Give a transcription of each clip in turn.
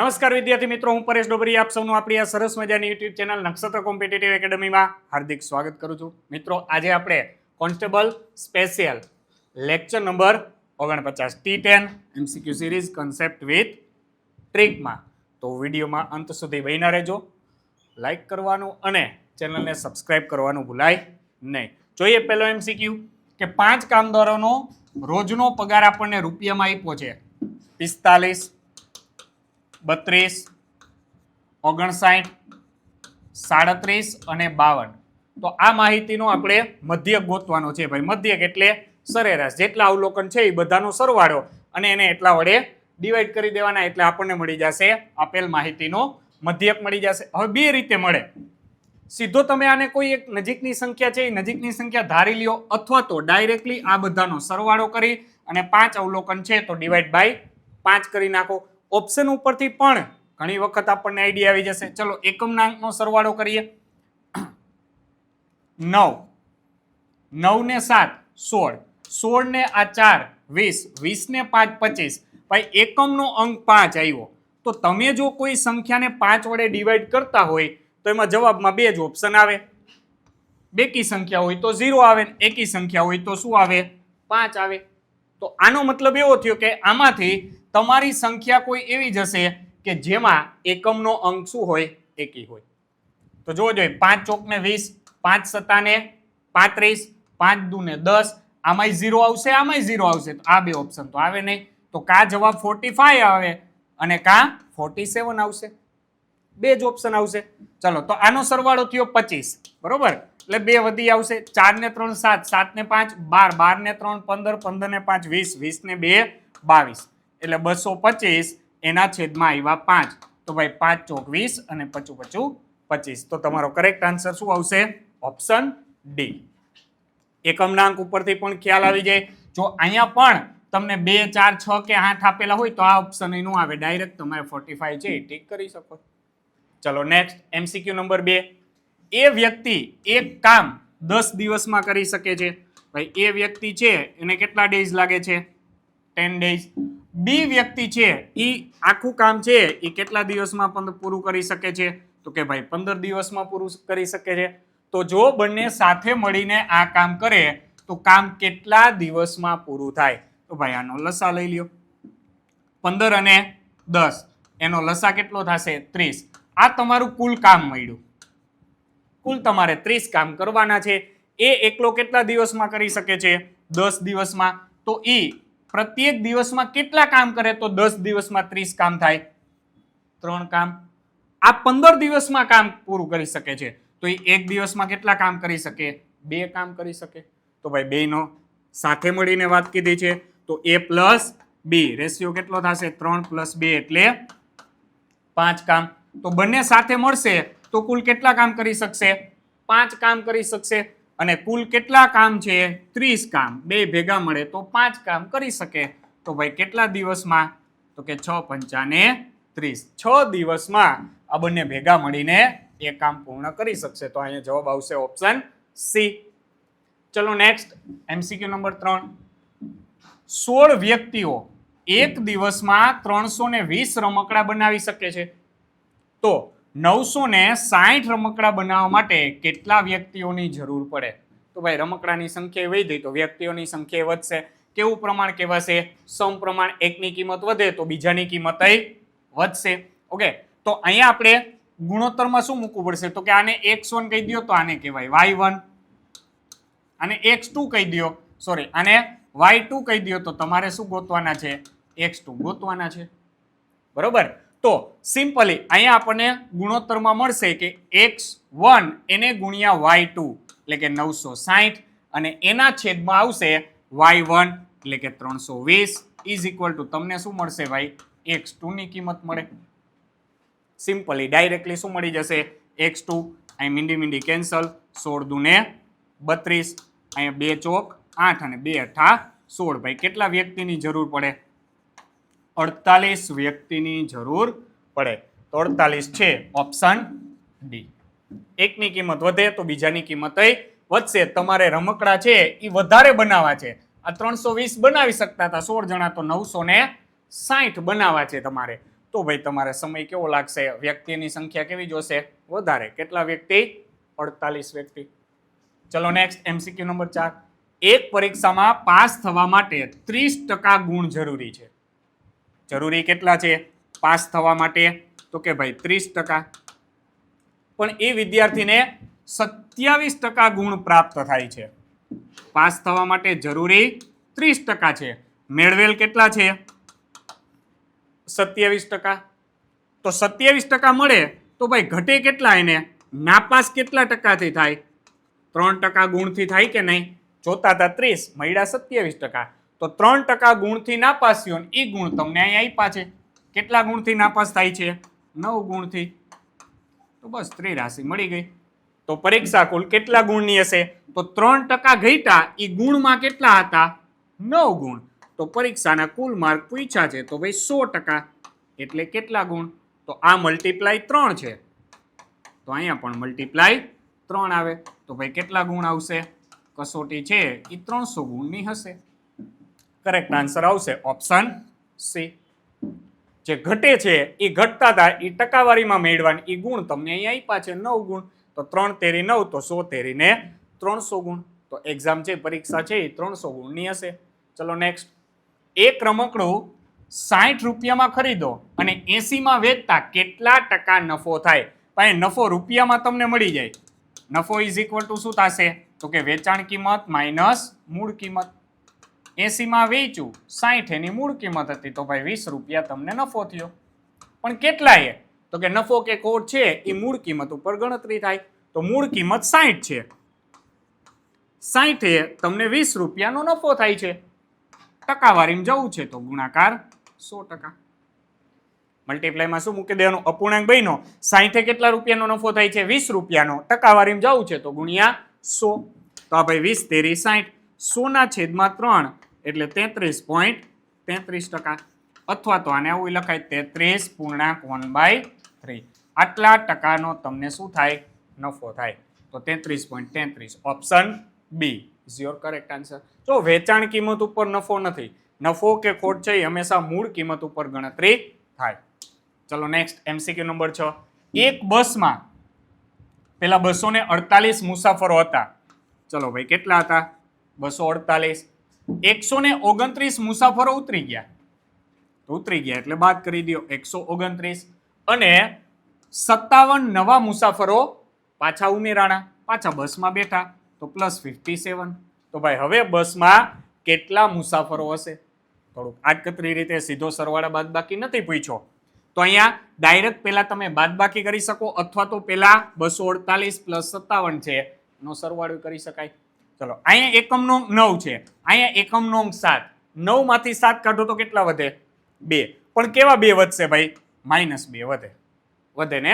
નમસ્કાર વિદ્યાર્થી મિત્રો, હું પરેશ ડોબરી આપ સૌનું આપણી આ સરસ મજાની યુટ્યુબ ચેનલ નક્ષત્ર કોમ્પિટિટિવ એકેડમીમાં હાર્દિક સ્વાગત કરું છું. મિત્રો, આજે આપણે constable special lecture number 49 T10 MCQ series concept with ટ્રીકમાં. તો વિડીયોમાં અંત સુધી બન્યા રહેજો. લાઈક કરવાનું અને ચેનલને સબસ્ક્રાઇબ કરવાનું ભૂલાય નહીં. જોઈએ પહેલો MCQ કે 5 કામદારોનો રોજનો પગાર આપણને રૂપિયામાં આપ્યો છે 45, 32, 59, 37 અને 52. તો આ માહિતીનો આપણે મધ્યક ગોતવાનો છે ભાઈ. મધ્યક એટલે સરેરાશ, જેટલા અવલોકન છે એ બધાનો સરવાળો અને એને એટલા વડે ડિવાઈડ કરી દેવાના, એટલે આપણને મળી જશે આપેલ માહિતીનો મધ્યક મળી જશે. હવે બે રીતે મળે. સીધો તમે આને કોઈ એક નજીકની સંખ્યા છે એ નજીકની સંખ્યા ધારી લ્યો, અથવા તો ડાયરેક્ટલી આ બધાનો સરવાળો કરી અને 5 અવલોકન છે તો ડિવાઈડ બાય 5 કરી નાખો. ઓપ્શન ઉપરથી પણ ઘણી વખત આપણને આઈડિયા આવી જશે. ચલો એકમના અંકનો સરવાળો કરીએ. 9, 9 ને 7 16, 16 ને આ 4 20, 20 ને 5 25. ભાઈ એકમનો અંક 5 આવ્યો. તો તમે જો કોઈ સંખ્યાને 5 વડે ડિવાઈડ કરતા હોય તો એમાં જવાબમાં બે જ ઓપ્શન આવે. બેકી સંખ્યા હોય તો 0 આવે, એકી સંખ્યા હોય તો શું આવે? 5 આવે. તો આનો મતલબ એવો થયો કે આમાંથી તમારી સંખ્યા કોઈ એવી જશે કે જેમાં એકમનો અંક શું હોય? એકી હોય. તો જોવો જોઈએ, 5 ચોક ને 20, 5 સત્તા ને 35, 5 દુ ને 10. આમાંય 0 આવશે, આમાંય 0 આવશે. તો આ બે ઓપ્શન તો આવે નહીં. તો કા જવાબ 45 આવે અને કા 47 આવશે. બે જ ઓપ્શન આવશે. ચલો, તો આનો સરવાળો થયો 25, બરોબર? એટલે બે વધી આવશે. 4 ને 3 7, 7 ને 5 12, 12 ને 3 15, 15 ને 5 20, 20 ને 2 22. એટલે 225 એના છેદમાં આવ્યા 5. તો ભાઈ 5 ચોક 20 અને 5 5 25. તો તમારો કરેક્ટ આન્સર શું આવશે? Option D. એકમના અંક ઉપરથી પણ ખ્યાલ આવી જાય. જો અહીંયા પણ તમને 2 4 6 કે 8 આપેલા હોય તો આ ઓપ્શન અહીં ન આવે, ડાયરેક્ટ તમારે 45 છે એ ટીક કરી શકો. ચલો નેક્સ્ટ MCQ નંબર 2. એ વ્યક્તિ એક કામ 10 દિવસમાં કરી શકે છે. ભાઈ એ વ્યક્તિ છે એને કેટલા ડેઝ લાગે છે? 10 ડેઝ. બી વ્યક્તિ છે એ આખું કામ છે એ કેટલા દિવસમાં પૂરું કરી શકે છે? તો કે ભાઈ 15 દિવસમાં પૂરું કરી શકે છે. તો જો બંને સાથે મળીને આ કામ કરે તો કામ કેટલા દિવસમાં પૂરું થાય? તો ભાઈ આનો લસા લઈ લ્યો. 15 અને 10 એનો લસા કેટલો થશે? 30. આ તમારું કુલ કામ મળ્યું. કુલ તમારે 30 કામ કરવાના છે. એ એકલો કેટલા દિવસમાં કરી શકે છે? 10 દિવસમાં. તો એ પ્રત્યેક દિવસમાં કેટલા કામ કરે? તો 10 દિવસમાં 30 કામ થાય, 3 કામ. આ 15 દિવસમાં કામ પૂરું કરી શકે છે. તો એ એક દિવસમાં કેટલા કામ કરી શકે? 2 કામ કરી શકે. તો ભાઈ બેનો સાથે મળીને વાત કીધી છે. તો A પ્લસ B રેશિયો કેટલો થશે? 3 + 2 એટલે 5 કામ. તો બંને સાથે મળશે તો કુલ કેટલા કામ કરી શકશે? 5 કામ કરી શકશે. અને કુલ કેટલા કામ છે? 30 કામ. બે ભેગા મળે તો 5 કામ કરી શકે. તો ભાઈ કેટલા દિવસમાં? તો કે 6 × 5 = 30. 6 દિવસમાં આ બંને ભેગા મળીને એ કામ પૂર્ણ કરી શકશે. તો અહીંયા જવાબ આવશે ઓપ્શન સી. ચલો નેક્સ્ટ MCQ નંબર 3. 16 વ્યક્તિઓ એક દિવસમાં 320 રમકડા બનાવી શકે છે. તો 960 રમકડા બનાવવા માટે કેટલા વ્યક્તિઓની જરૂર પડે? તો ભાઈ રમકડાની સંખ્યા વધી તો વ્યક્તિઓની સંખ્યા વધશે. કેવું પ્રમાણ કહેવાશે? સમપ્રમાણ. એકની કિંમત વધે તો બીજાની કિંમત વધશે. ઓકે, તો અહીંયા આપણે ગુણોત્તરમાં શું મૂકવું પડશે? તો કે આને x1 કહી દો તો આને કહેવાય y1, આને x2 કહી દો, સોરી આને y2 કહી દો તો તમારે શું ગોતવાના છે? x2 ગોતવાના છે, બરોબર? તો સિમ્પલી અહીંયા આપણને ગુણોત્તરમાં મળશે કે x1 એને ગુણ્યા y2 એટલે કે 960 અને એના છેદમાં આવશે y1 એટલે કે 320 ઇઝ ઇક્વલ ટુ તમને શું મળશે ભાઈ? x2 ની કિંમત મળે. સિમ્પલી ડાયરેક્ટલી શું મળી જશે? x2. અહીં મીંડી મીંડી કેન્સલ. 16 દુ ને 32. અહીંયા 2 ચોક 8 અને 2 અઠા 16. ભાઈ કેટલા વ્યક્તિની જરૂર પડે? 48 વ્યક્તિની જરૂર પડે. તો 48 છે ઓપ્શન ડી. એકની કિંમત વધે તો બીજાની કિંમત વધશે. તમારે રમકડા છે એ વધારે બનાવવા છે. આ 320 બનાવી શકતા હતા 16 જણા, તો 960 બનાવવા છે તમારે. તો ભાઈ તમારે સમય કેવો લાગશે? વ્યક્તિની સંખ્યા કેવી જોશે? વધારે. કેટલા વ્યક્તિ? 48 વ્યક્તિ. ચલો નેક્સ્ટ MCQ નંબર 4. એક પરીક્ષામાં પાસ થવા માટે 30% ગુણ જરૂરી છે. જરૂરી કેટલા છે પાસ થવા માટે? તો કે ભાઈ 30%. પણ એ વિદ્યાર્થીને 27% ગુણ પ્રાપ્ત થાય છે. પાસ થવા માટે જરૂરી 30% છે, મેળવેલ કેટલા છે? 27%. તો 27% મળે તો ભાઈ ઘટે કેટલા એને? નાપાસ કેટલા ટકાથી થાય? 3% ગુણથી થાય કે નહીં? જોતા હતા 30, મળ્યા 27%. તો 3% ગુણથી નાપાસ થયો, એ ગુણ તમને અહીં આપ્યા છે. કેટલા ગુણથી નાપાસ થાય છે? 9 ગુણથી. તો બસ 3 રાશિ મળી ગઈ. તો પરીક્ષા કુલ કેટલા ગુણની હશે? તો 3% ઘટ્યા, એ ગુણમાં કેટલા હતા? 9 ગુણ. તો પરીક્ષાના કુલ માર્ક પૂછ્યા છે તો ભાઈ 100%. એટલે કેટલા ગુણ? તો આ મલ્ટીપ્લાય 3 છે, તો અહીંયા પણ મલ્ટીપ્લાય 3 આવે. તો ભાઈ કેટલા ગુણ આવશે? કસોટી છે એ 300 ગુણની હશે. કરેક્ટ આન્સર આવશે ઓપ્શન સી. જે ઘટે છે એ ઘટતા હતા એ ટકાવારીમાં મેળવવાની, એ ગુણ તમને અહીંયા આપ્યા છે 9 ગુણ. તો 3 તેરી 9, તો 100 તેરીને 300 ગુણ. તો એક્ઝામ છે, પરીક્ષા છે એ 300 ગુણની હશે. ચલો નેક્સ્ટ. એક રમકડું 60 રૂપિયામાં ખરીદો અને 80માં વેચતા કેટલા ટકા નફો થાય? ભાઈ નફો રૂપિયામાં તમને મળી જાય. નફો ઇઝ ઇક્વલ ટુ શું થશે? તો કે વેચાણ કિંમત માઇનસ મૂળ કિંમત. 80માં વેચ્યું, 60 એની મૂળ કિંમત હતી, તો ભાઈ 20 રૂપિયા તમને નફો થયો. પણ કેટલા એ? તો કે નફો કે ખોટ છે એ મૂળ કિંમત ઉપર ગણતરી થાય. તો મૂળ કિંમત 60 છે, 60 એ તમને 20 રૂપિયાનો નફો થાય છે. ટકાવારીમાં જવું છે તો ગુણાકાર 100%. મલ્ટીપ્લાયમાં શું મૂકી દેવાનું? અપૂર્ણાંક બન્યો, 60 કેટલા રૂપિયાનો નફો થાય છે? 20 રૂપિયાનો. ટકાવારીમાં જવું છે તો ગુણ્યા 100. તો આ ભાઈ 20 તેરી 60, 100/3 એટલે 33.33%. અથવા તો આને આવું લખાય 33.1/3. આટલા ટકાનો તમને શું થાય? નફો થાય. તો 33.33. Option B is your correct answer. જો વેચાણ કિંમત ઉપર નફો નથી, નફો કે ખોટ છે એ હંમેશા મૂળ કિંમત ઉપર ગણતરી થાય. ચલો નેક્સ્ટ MCQ નંબર 6. એક બસમાં પેલા 248 મુસાફરો હતા. ચલો ભાઈ કેટલા હતા? 248. 129 મુસાફરો ઉતરી ગયા. તો ઉતરી ગયા એટલે બાદ કરી દો 129. અને 57 નવા મુસાફરો પાછા ઉમેરાણા, પાછા બસમાં બેઠા, તો +57. તો ભાઈ હવે બસમાં કેટલા મુસાફરો હશે? થોડુંક આડકતરી રીતે સીધો સરવાળા બાદબાકી નથી પૂછ્યો. તો અહીંયા ડાયરેક્ટ પહેલા તમે બાદબાકી કરી શકો, અથવા તો પહેલા 248 + 57 છે એનો સરવાળો કરી શકાય. ચલો અહીંયા એકમનો અંક 9 છે, અહીંયા એકમનો અંક 7. 9 માંથી 7 કાઢો તો કેટલા વધે? 2. પણ કેવા 2 વધશે ભાઈ? -2 વધે. વધે ને?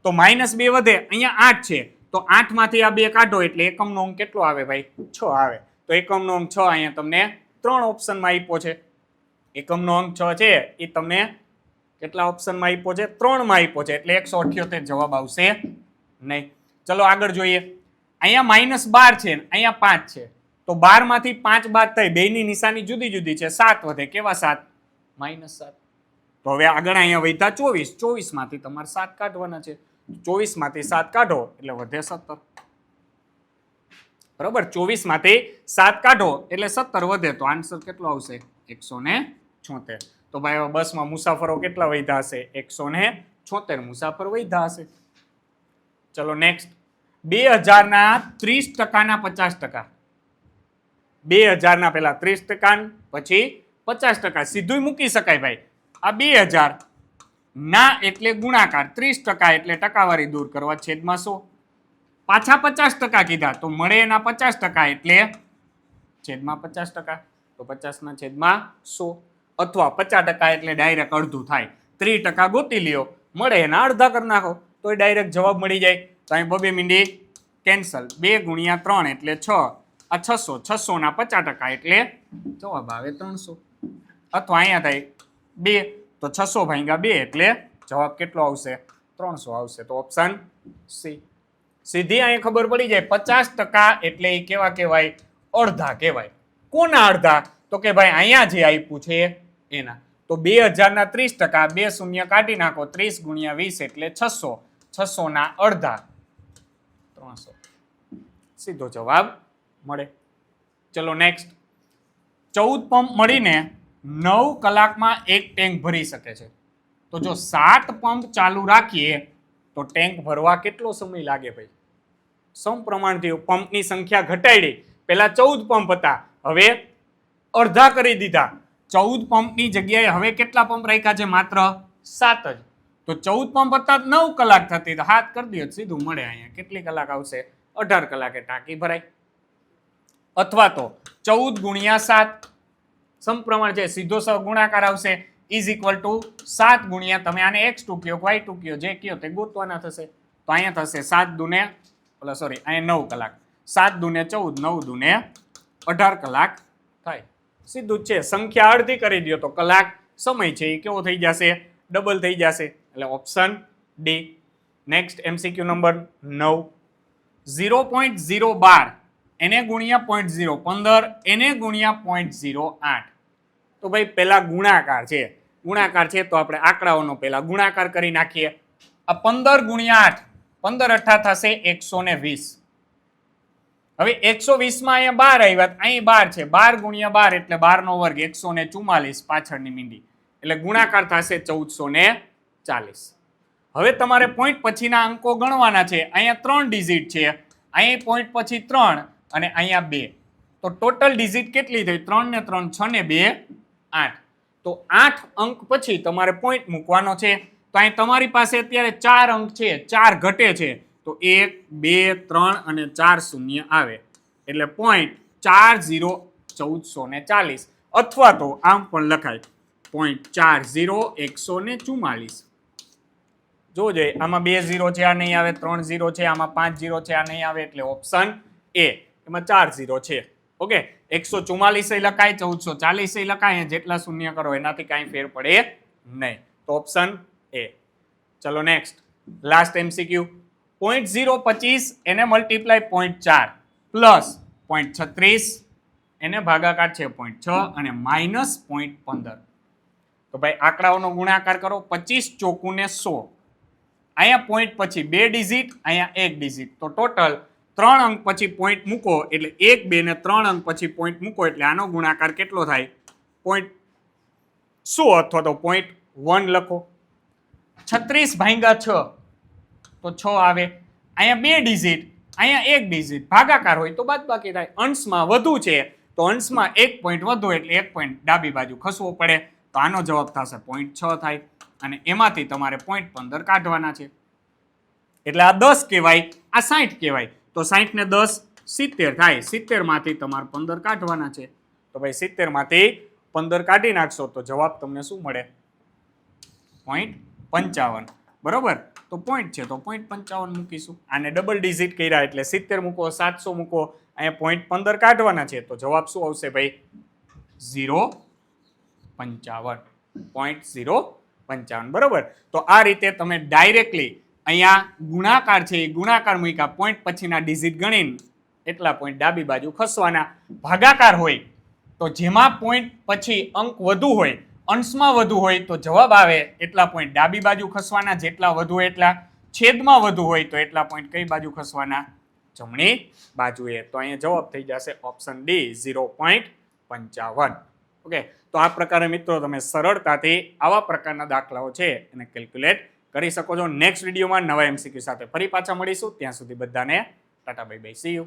તો -2 વધે. અહીંયા 8 છે, તો 8 માંથી આ 2 કાઢો એટલે એકમનો અંક કેટલો આવે ભાઈ? 6 આવે. તો એકમનો અંક 6 અહીંયા તમને 3 ઓપ્શનમાં આપ્યો છે. એકમનો અંક 6 છે એ તમને કેટલા ઓપ્શનમાં આપ્યો છે? 3 માં આપ્યો છે. એટલે 178 જવાબ આવશે નહીં. ચલો આગળ જોઈએ. અહીંયા -12 છે, અહીંયા 5 છે, તો 12 માંથી 5 બાદ થાય, બેની નિશાની જુદી જુદી છે. 7 વધે. કેવા 7? -7. તો હવે આગળ અહીંયા વધ્યા 24. 24 માંથી તમારે 7 કાઢવાના છે. 24 માંથી 7 કાઢો એટલે વધે 17. બરોબર? 24 માંથી 7 કાઢો એટલે 17 વધે. તો આન્સર કેટલો આવશે? 176. તો ભાઈ બસમાં મુસાફરો કેટલા વધ્યા હશે? 176 મુસાફર વધ્યા હશે. ચલો નેક્સ્ટ. 2000ના 30%ના 50%. 2000ના પેલા 30% પછી 50%. સીધું મૂકી શકાય ભાઈ. આ 2000 ના એટલે ગુણાકાર, 30% એટલે ટકાવારી દૂર કરવા, છેદમાં 100. પાછા 50% કીધા તો મળે એના 50% એટલે છેદમાં 50%. તો 50/100. અથવા 50% એટલે ડાયરેક્ટ અડધું થાય. 30% ગોતી લ્યો, મળે એના અડધા કરી નાખો તો ડાયરેક્ટ જવાબ મળી જાય. તો અહીં 2 મિનિટ કેન્સલ. 2 × 3 એટલે 6. આ 600, 600ના 50% એટલે જવાબ આવે 300. અથવા અહીંયા થાય 2, તો 600/2 એટલે જવાબ કેટલો આવશે? 300 આવશે. તો ઓપ્શન સી. સીધી અહીંયા ખબર પડી જાય. 50% એટલે એ કેવા કહેવાય? અડધા કહેવાય. કોના અડધા? તો કે ભાઈ અહીંયા જે આપ્યું છે એના. તો 2000 30%, 2 શૂન્ય કાઢી નાખો, 30 ગુણ્યા 20 એટલે 600, 600 ના અડધા 300, સીધો જવાબ મળે. ચલો નેક્સ્ટ. 14 પંપ મળીને 9 કલાકમાં એક ટેન્ક ભરી શકે છે. તો જો 7 પંપ ચાલુ રાખીએ તો ટેન્ક ભરવા કેટલો સમય લાગે ભાઈ? સમપ્રમાણ થયું. પંપની સંખ્યા ઘટાડી. પહેલા 14 પંપ હતા, હવે અડધા કરી દીધા. 14 પંપની જગ્યાએ હવે કેટલા પંપ રાખ્યા છે? માત્ર 7 જ. તો 14 પંપ હતા 9 કલાક થતી, તો હાથ કરી દો સીધું મળે. અહીંયા કેટલી કલાક આવશે? 18 કલાકે ટાંકી ભરાય. અથવા તો 14 ગુણ્યા 7 સમપ્રમાણ છે, સીધો ગુણાકાર આવશે, ઇઝ ઇક્વલ ટુ 7 ગુણ્યા, તમે આને x2 કયો y2 કયો જે કયો તે ગોતવાના થશે. તો અહીંયા થશે 7 દુને અહીંયા 9 કલાક, 7 દુને 14, 9 દુને 18 કલાક થાય. સીધું જ છે. સંખ્યા અડધી કરી દો તો કલાક સમય છે એ કેવો થઈ જશે? ડબલ થઈ જશે. એટલે option D. Next MCQ number 9. 0.012 એને ગુણ્યા 0.015 એને ગુણ્યા 0.08. તો ભાઈ પેલા ગુણાકાર છે. ગુણાકાર છે તો આપણે આંકડાઓનો પેલા ગુણાકાર કરી નાખીએ. આ 15 ગુણ્યા 8, 15 અઠ્ઠા થશે 120. હવે 120 માં અહીંયા 12 આવ્યા, અહીં 12 છે, 12 ગુણ્યા 12 એટલે 12 નો વર્ગ, 144 પાછળની મીંડી, એટલે ગુણાકાર થશે 1440. હવે તમારે પોઈન્ટ પછીના અંકો ગણવાના છે. અહીંયા 3 ડિજિટ છે, અહીં પોઈન્ટ પછી 3 અને અહીંયા 2. તો ટોટલ ડિજિટ કેટલી થઈ? 3 ને 3 6 ને 2 8. તો 8 અંક પછી તમારે પોઈન્ટ મૂકવાનો છે. તો અહીં તમારી પાસે અત્યારે 4 અંક છે, 4 ઘટે છે, તો 1 2 3 અને 4 શૂન્ય આવે, એટલે પોઈન્ટ 40 1440. અથવા તો આમ પણ લખાય પોઈન્ટ 40 144. જોજે આમાં 2 0 છે, આ નહીં આવે, 3 0 છે, આમાં 5 0 છે, આ નહીં આવે, એટલે ઓપ્શન એ. એમાં 4 0 છે. ઓકે, 144 લખાય, 1440 લખાય, જેટલા શૂન્ય કરો એનાથી કાંઈ ફેર પડે નહીં. તો ઓપ્શન એ. ચલો નેક્સ્ટ લાસ્ટ MCQ. 0.025 એને મલ્ટીપ્લાય 0.4 પ્લસ 0.36 એને ભાગાકાર છે 0.6 અને માઇનસ 0.15. તો ભાઈ આંકડાઓનો ગુણાકાર કરો. 25 ચોકુને 100. અહીંયા પોઈન્ટ પછી 2 ડિજિટ, અહીંયા 1 ડિજિટ, તો ટોટલ 3 અંક પછી પોઈન્ટ મૂકો એટલે 1 2 ને 3 અંક પછી પોઈન્ટ મૂકો એટલે આનો ગુણાકાર કેટલો થાય? 100 અથવા તો 0.1 લખો. 36 ભાગ્યા 6 તો 6 આવે. અહીંયા 2 ડિજિટ, અહીંયા 1 ડિજિટ, ભાગાકાર હોય તો બાદબાકી થાય. અંશમાં વધુ છે તો અંશમાં 1 પોઈન્ટ વધુ એટલે 1 પોઈન્ટ ડાબી બાજુ ખસવો પડે, તો આનો જવાબ થશે 0.6 થાય. અને એમાંથી તમારે 0.15 કાઢવાના છે. એટલે આ 10 કહેવાય, આ 60 કહેવાય. તો 60 ને 10 70 થાય. 70 માંથી તમારે 15 કાઢવાના છે. તો ભાઈ 70 માંથી 15 કાઢી નાખશો તો જવાબ તમને શું મળે? 0.55. બરોબર. તો પોઈન્ટ છે તો 0.55 મૂકીશું. આને ડબલ ડિજિટ કર્યા એટલે 70 મૂકો, 700 મૂકો, અહીંયા 0.15 કાઢવાના છે તો જવાબ શું આવશે ભાઈ? 0.55. 0.55. બરોબર. તો આ રીતે તમે ડાયરેક્ટલી અહીંયા ગુણાકાર છે એ ગુણાકાર મૂક્યા, પોઈન્ટ પછીના ડિજિટ ગણીને એટલા પોઈન્ટ ડાબી બાજુ ખસવાના. ભાગાકાર હોય તો જેમાં પોઈન્ટ પછી અંક વધુ હોય, અંશમાં વધુ હોય તો જવાબ આવે એટલા પોઈન્ટ ડાબી બાજુ ખસવાના, જેટલા વધુ એટલા. છેદમાં વધુ હોય તો એટલા પોઈન્ટ કઈ બાજુ ખસવાના? જમણી બાજુએ. તો અહીંયા જવાબ થઈ જશે ઓપ્શન ડી 0.55. ઓકે, તો આ પ્રકારે મિત્રો તમે સરળતાથી આવા પ્રકારના દાખલાઓ છે એને કેલ્ક્યુલેટ કરી શકો છો. નેક્સ્ટ વિડીયોમાં નવા MCQ સાથે ફરી પાછા મળીશું. ત્યાં સુધી બધાને Tata bye bye, C you.